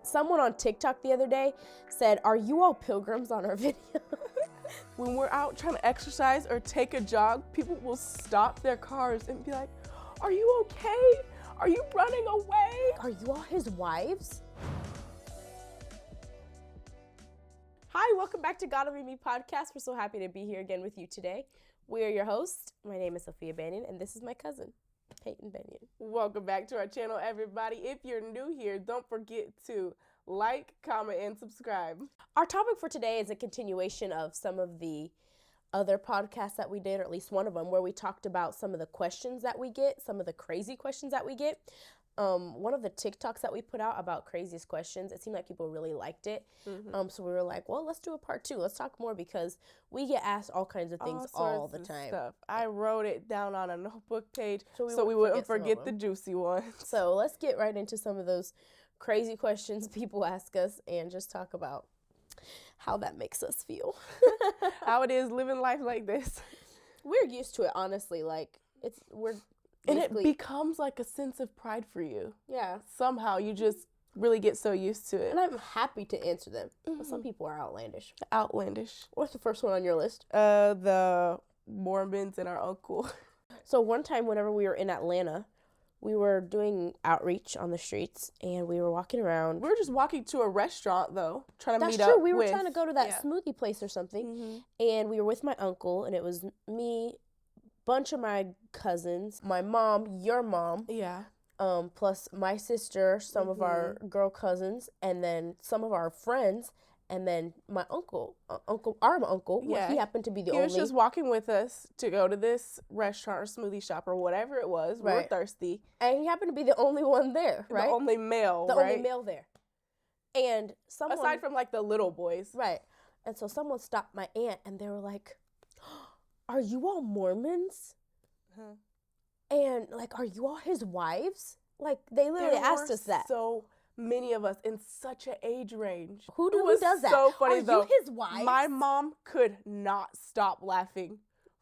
Someone on TikTok the other day said, "Are you all pilgrims on our video?" When we're out trying to exercise or take a jog, people will stop their cars and be like, "Are you okay? Are you running away? Are you all his wives? Hi, welcome back to Gotta Be Me podcast. We're so happy to be here again with you today. We are your hosts. My name is Sophia Banyan, and this is my cousin, Peyton Banyan. Welcome back to our channel, everybody. If you're new here, don't forget to like, comment, and subscribe. Our topic for today is a continuation of some of the other podcasts that we did, or at least one of them, where we talked about some of the questions that we get, some of the crazy questions that we get. One of the TikToks that we put out about craziest questions, it seemed like people really liked it. So we were like, well, let's do a part 2. Let's talk more because we get asked all kinds of things all the time. Stuff. I wrote it down on a notebook page so we wouldn't forget the juicy ones. So let's get right into some of those crazy questions people ask us and just talk about how that makes us feel. How it is living life like this. We're used to it, honestly. And it becomes like a sense of pride for you. Yeah. Somehow you just really get so used to it. And I'm happy to answer them. But some people are outlandish. Outlandish. What's the first one on your list? The Mormons and our uncle. So one time whenever we were in Atlanta, we were doing outreach on the streets and we were walking around. We were just walking to a restaurant though, trying to meet up. That's true. We were trying to go to that smoothie place or something. And we were with my uncle, and it was me, bunch of my cousins, my mom, your mom, plus my sister, some of our girl cousins, and then some of our friends, and then my uncle. Well, he happened to be the only. He was just walking with us to go to this restaurant or smoothie shop or whatever it was. We were thirsty, and he happened to be the only one there, right? The only male, only male there. And someone, aside from like the little boys, right? And so someone stopped my aunt, and they were like, "Are you all Mormons?" And like, "Are you all his wives?" Like, they literally asked us that. So many of us in such an age range. Who does that? So funny though. Are you his wives? My mom could not stop laughing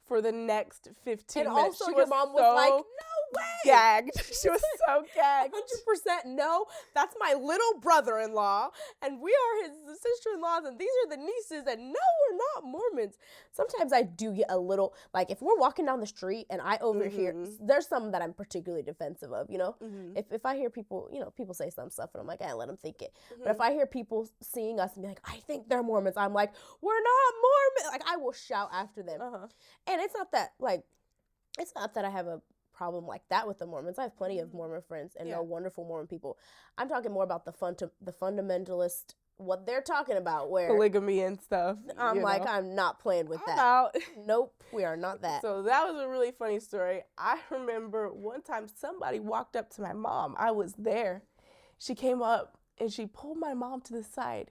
for the next 15 minutes. And also your mom was like, "No way!" Gagged. She was so gagged. 100% no. That's my little brother-in-law, and we are his sister-in-laws, and these are the nieces, and no, we're not Mormons. Sometimes I do get a little, like, if we're walking down the street and I overhear, there's some that I'm particularly defensive of, you know? If I hear people, people say some stuff, and I'm like, I let them think it. But if I hear people seeing us and be like, "I think they're Mormons," I'm like, "We're not Mormons!" Like, I will shout after them. And it's not that I have a problem like that with the Mormons. I have plenty of Mormon friends and know wonderful Mormon people. I'm talking more about the fundamentalist, what they're talking about, where polygamy and stuff. I'm like, I'm not playing with that. Out. Nope, we are not that. So that was a really funny story. I remember one time somebody walked up to my mom. I was there. She came up and she pulled my mom to the side.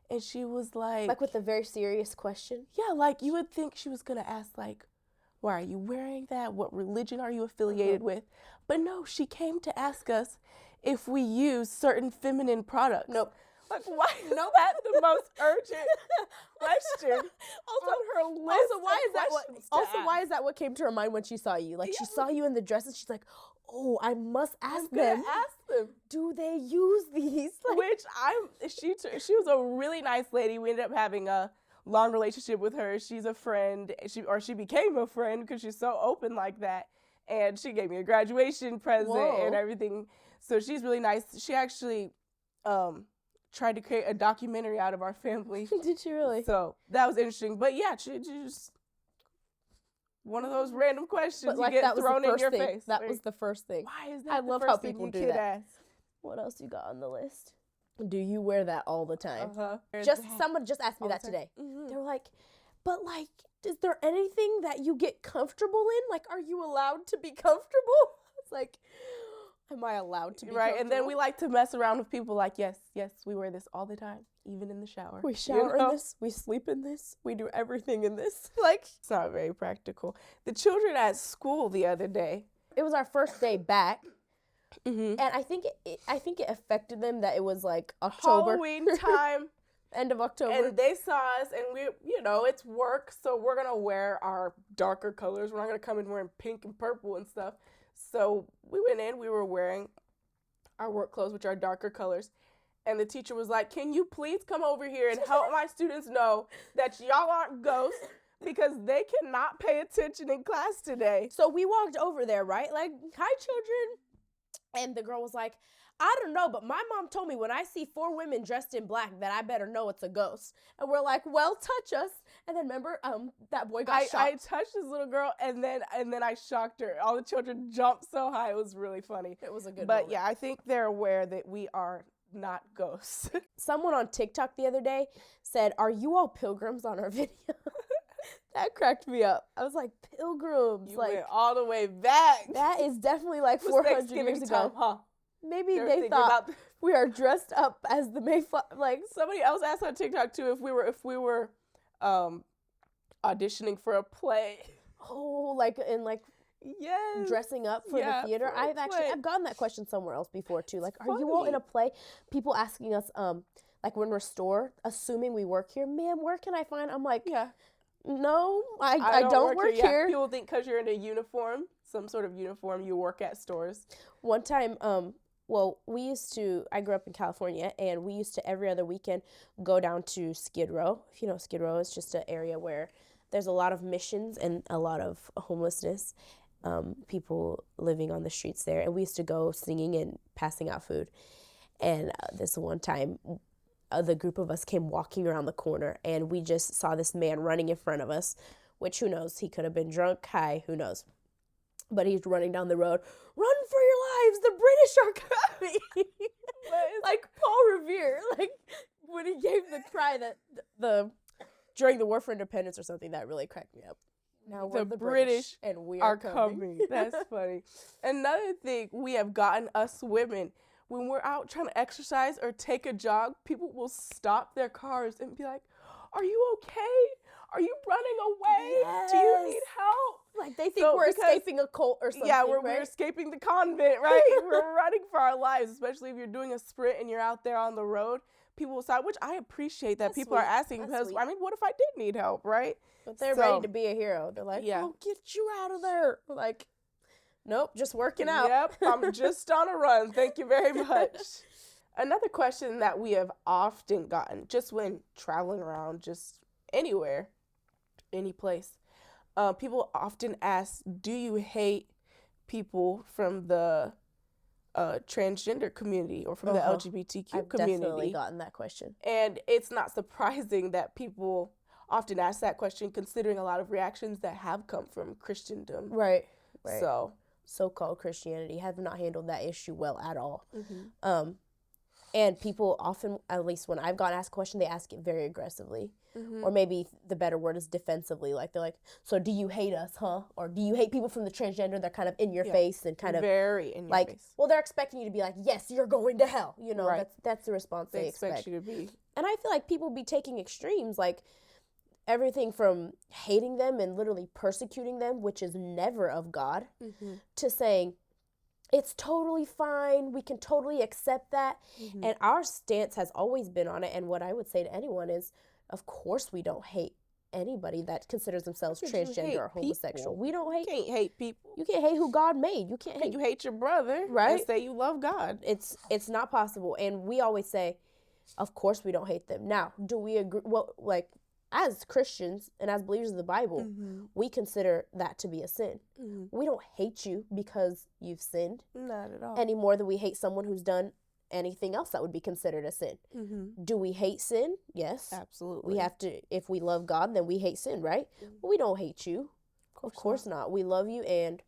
And she was like with a very serious question? Yeah, like you would think she was going to ask, like, why are you wearing that? What religion are you affiliated with? But no, she came to ask us if we use certain feminine products. Nope. Like, why is that the most urgent question on her list? Why is that what came to her mind when she saw you? Like, she saw you in the dress and she's like, "Oh, I must ask them. Do they use these?" Like, which she was a really nice lady. We ended up having a long relationship with her. She's a friend. She became a friend because she's so open like that. And she gave me a graduation present and everything. So she's really nice. She actually tried to create a documentary out of our family. Did she really? So that was interesting. But yeah, she just one of those random questions you get thrown in your face. That was the first thing. Why is that I the love first how thing people you do could that. ask? What else you got on the list? Do you wear that all the time? Someone just asked me that today. They were like, "But like, is there anything that you get comfortable in? Like, are you allowed to be comfortable?" It's like, am I allowed to be comfortable? And then we like to mess around with people like, yes, we wear this all the time, even in the shower. We shower in this, we sleep in this, we do everything in this. Like, it's not very practical. The children at school the other day. It was our first day back. And I think it affected them that it was like October. Halloween time. End of October. And they saw us, and we, it's work, so we're going to wear our darker colors. We're not going to come in wearing pink and purple and stuff. So we went in, we were wearing our work clothes, which are darker colors. And the teacher was like, can you please come over here and help my students know that y'all aren't ghosts because they cannot pay attention in class today. So we walked over there, right? Like, hi, children. And the girl was like, I don't know, but my mom told me when I see 4 women dressed in black that I better know it's a ghost. And we're like, well, touch us. And then remember, that boy got shocked. I touched this little girl, and then I shocked her. All the children jumped so high. It was really funny. It was a good But moment. yeah, I think they're aware that we are not ghosts. Someone on TikTok the other day said, are you all pilgrims on our video? That cracked me up. I was like, pilgrims. You like went all the way back. That is definitely like 400 years ago. Time, huh? Maybe They're they thinking thought about we are dressed up as the Mayflower. Like, somebody else asked on TikTok too if we were auditioning for a play. oh, like in like Yes. dressing up for the theater. for a play. I've gotten that question somewhere else before too. Like, It's are you all in funny. a play? People asking us, like when we're store, assuming we work here, ma'am, where can I find? I'm like, Yeah. no, I don't work Yeah. here. People think because you're in a uniform, some sort of uniform, you work at stores. One time, well, I grew up in California, and we used to every other weekend go down to Skid Row. If you know Skid Row, it's just an area where there's a lot of missions and a lot of homelessness, people living on the streets there. And we used to go singing and passing out food. And this one time, the group of us came walking around the corner, and we just saw this man running in front of us, which who knows, he could have been drunk, high, who knows. But he's running down the road. Run for your lives! The British are coming! Like Paul Revere, like when he gave the cry that during the War for Independence or something, that really cracked me up. Now we're the British and we are coming. That's funny. Another thing we have gotten, us women, when we're out trying to exercise or take a jog, people will stop their cars and be like, are you okay? Are you running away? Do you need help? Like they think we're escaping a cult or something. Yeah, right? we're escaping the convent, right? We're running for our lives, especially if you're doing a sprint and you're out there on the road. People will stop, which I appreciate that That's people are sweet. asking That's because, sweet. I mean, what if I did need help, right? But they're ready to be a hero. They're like, Yeah. "I'll get you out of there." Like, nope, just working out. Yep, I'm just on a run. Thank you very much. Another question that we have often gotten, just when traveling around, just anywhere, any place, people often ask, do you hate people from the transgender community or from the LGBTQ I've community? definitely gotten that question. And it's not surprising that people often ask that question, considering a lot of reactions that have come from Christendom. Right. So-called Christianity have not handled that issue well at all. Mm-hmm. And people often, at least when I've gotten asked a question, they ask it very aggressively. Mm-hmm. Or maybe the better word is defensively. Like, they're like, so do you hate us, huh? Or do you hate people from the transgender? They're kind of in your face and kind of very in your like, face. well, they're expecting you to be like, yes, you're going to hell. You know, Right. That's the response they expect you to be. And I feel like people be taking extremes, like everything from hating them and literally persecuting them, which is never of God, to saying, it's totally fine, we can totally accept that. And our stance has always been on it. And what I would say to anyone is, of course we don't hate anybody that considers themselves transgender or homosexual. People. We don't hate. You can't hate people. You can't hate who God made. You can't hate. You hate your brother, right? And say you love God. It's not possible. And we always say, of course we don't hate them. Now, do we agree? Well, like, as Christians and as believers of the Bible, we consider that to be a sin. We don't hate you because you've sinned. Not at all. Any more than we hate someone who's done anything else that would be considered a sin. Do we hate sin? Yes. Absolutely. We have to, if we love God, then we hate sin, right? But we don't hate you. Of course not. We love you, and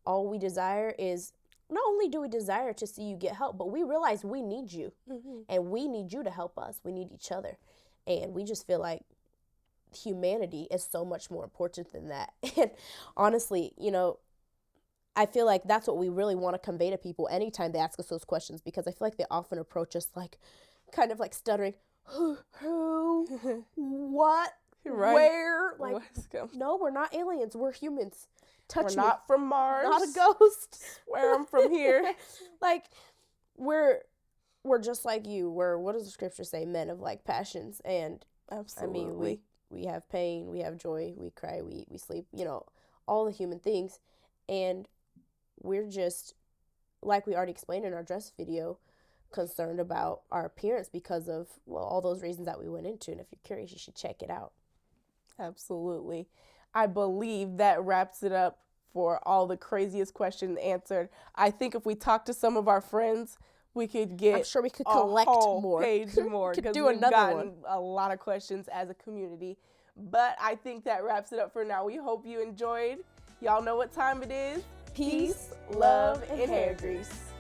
all we desire is, not only do we desire to see you get help, but we realize we need you. And we need you to help us. We need each other. And we just feel like humanity is so much more important than that. And honestly, you know, I feel like that's what we really want to convey to people anytime they ask us those questions, because I feel like they often approach us like, kind of like stuttering, who, what, right. where, like, no, we're not aliens, we're humans. Touch we're me. Not from Mars. Not a ghost. Where I'm from here. Like, we're just like you. We're, what does the scripture say? Men of like passions. And absolutely. I mean, we have pain, we have joy, we cry, we sleep, you know, all the human things. And we're just, like we already explained in our dress video, concerned about our appearance because of, well, all those reasons that we went into. And if you're curious, you should check it out. Absolutely. I believe that wraps it up for all the craziest questions answered. I think if we talk to some of our friends, we could get I'm sure we could collect a whole more. page more, Could because do we've another gotten one. a lot of questions as a community. But I think that wraps it up for now. We hope you enjoyed. Y'all know what time it is. Peace, Love, and hair grease.